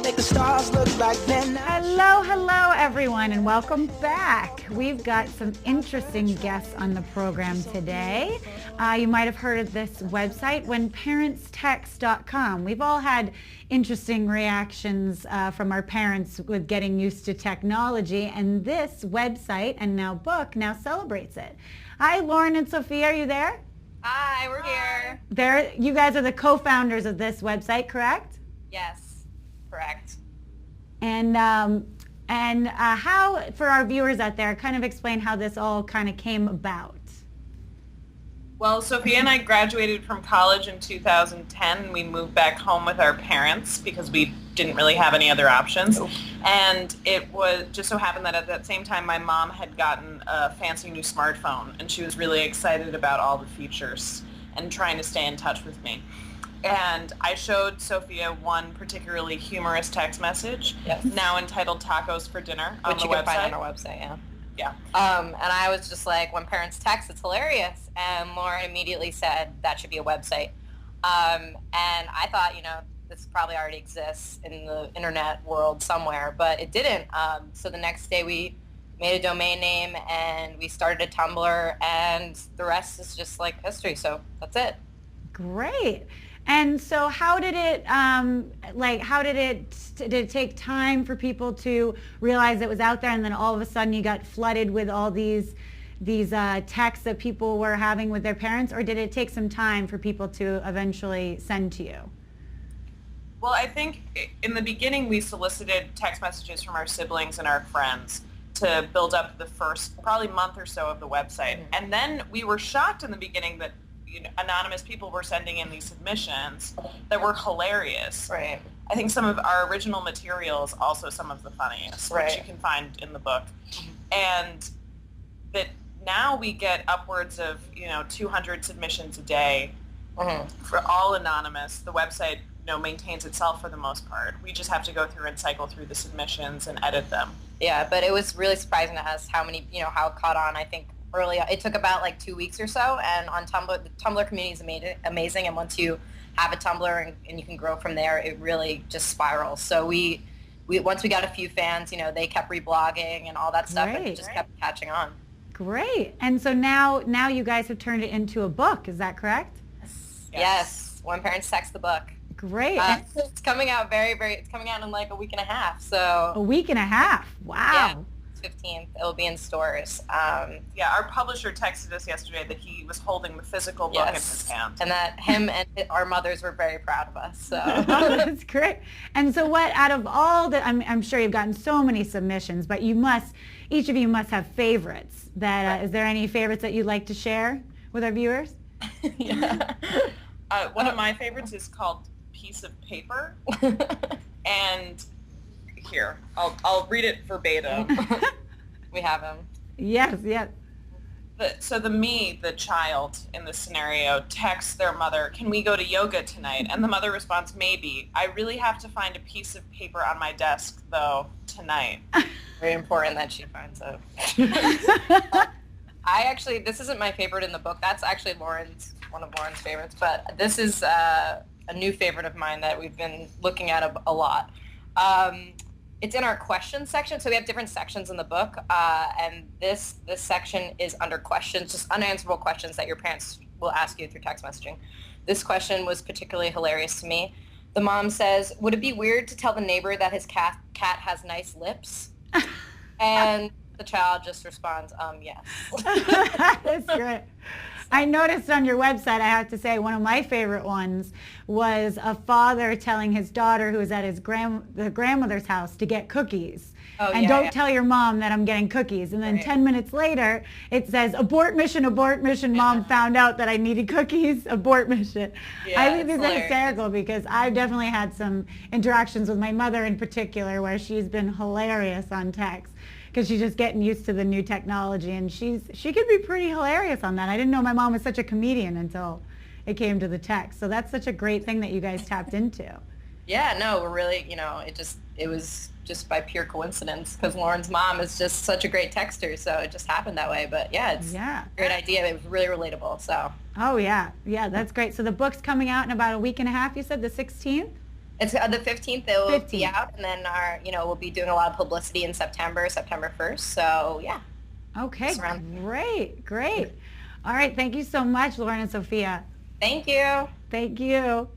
Make the stars look like they're not. Hello, everyone, and welcome back. We've got some interesting guests on the program today. You might have heard of this website, whenparentstext.com. We've all had interesting reactions from our parents with getting used to technology, and this website and now book now celebrates it. Hi, Lauren and Sophia, are you there? Hi, we're here. You guys are the co-founders of this website, correct? Yes. Correct. And how, for our viewers out there, kind of explain how this all kind of came about. Well, Sophia and I graduated from college in 2010. We moved back home with our parents because we didn't really have any other options. And it was just so happened that at that same time, my mom had gotten a fancy new smartphone, and she was really excited about all the features and trying to stay in touch with me. And I showed Sophia one particularly humorous text message, now entitled "Tacos for Dinner" on Which the you can website. find on our website, Yeah. And I was just like, when parents text, it's hilarious. And Lauren immediately said that should be a website. And I thought, this probably already exists in the internet world somewhere, but it didn't. So the next day we made a domain name and we started a Tumblr, and the rest is just like history. So that's it. Great. And so how did it, did it take time for people to realize it was out there, and then all of a sudden you got flooded with all these texts that people were having with their parents, or did it take some time for people to eventually send to you? Well, I think in the beginning we solicited text messages from our siblings and our friends to build up the first probably month or so of the website. Mm-hmm. And then we were shocked in the beginning that anonymous people were sending in these submissions that were hilarious. Right. I think some of our original material is also some of the funniest, which you can find in the book. And that now we get upwards of 200 submissions a day for all anonymous. The website maintains itself for the most part. We just have to go through and cycle through the submissions and edit them. Yeah, but it was really surprising to us how many, how it caught on. I think early, it took about like 2 weeks or so, and on Tumblr, the Tumblr community is amazing, and once you have a Tumblr and you can grow from there, it really just spirals. So we once we got a few fans, they kept reblogging and all that stuff, and it just kept catching on. Great. And so now you guys have turned it into a book, is that correct? Yes. When Parents Text, the book. Great. It's coming out it's coming out in like a week and a half. So a week and a half. Wow. Yeah. 15th. It'll be in stores. Our publisher texted us yesterday that he was holding the physical book in his hand. And that him and our mothers were very proud of us. So that's great. And so what, out of all the, I'm sure you've gotten so many submissions, but each of you must have favorites. Is there any favorites that you'd like to share with our viewers? One of my favorites is called Piece of Paper. And here, I'll read it verbatim. We have him. Yes. So the child in this scenario texts their mother, "Can we go to yoga tonight?" And the mother responds, "Maybe. I really have to find a piece of paper on my desk, though, tonight." Very important that she finds it. This isn't my favorite in the book. That's actually one of Lauren's favorites. But this is a new favorite of mine that we've been looking at a lot. It's in our questions section. So we have different sections in the book, and this section is under questions, just unanswerable questions that your parents will ask you through text messaging. This question was particularly hilarious to me. The mom says, "Would it be weird to tell the neighbor that his cat has nice lips?" And the child just responds, "Yes." That's great. I noticed on your website, I have to say, one of my favorite ones was a father telling his daughter who was at his grandmother's house to get cookies. Don't tell your mom that I'm getting cookies. And then 10 minutes later, it says, abort mission, mom found out that I needed cookies, abort mission. I think this is hysterical because I've definitely had some interactions with my mother in particular where she's been hilarious on text, because she's just getting used to the new technology, and she could be pretty hilarious on that. I didn't know my mom was such a comedian until it came to the text. So that's such a great thing that you guys tapped into. Yeah, no, we're really, it was just by pure coincidence because Lauren's mom is just such a great texter, so it just happened that way. But it's a great idea. It was really relatable. So. Oh yeah, that's great. So the book's coming out in about a week and a half. You said the 16th. It's the 15th. It will be 15th. out, and then we'll be doing a lot of publicity in September 1st. So yeah. Okay, It's around. great. All right, thank you so much, Lauren and Sophia. Thank you. Thank you.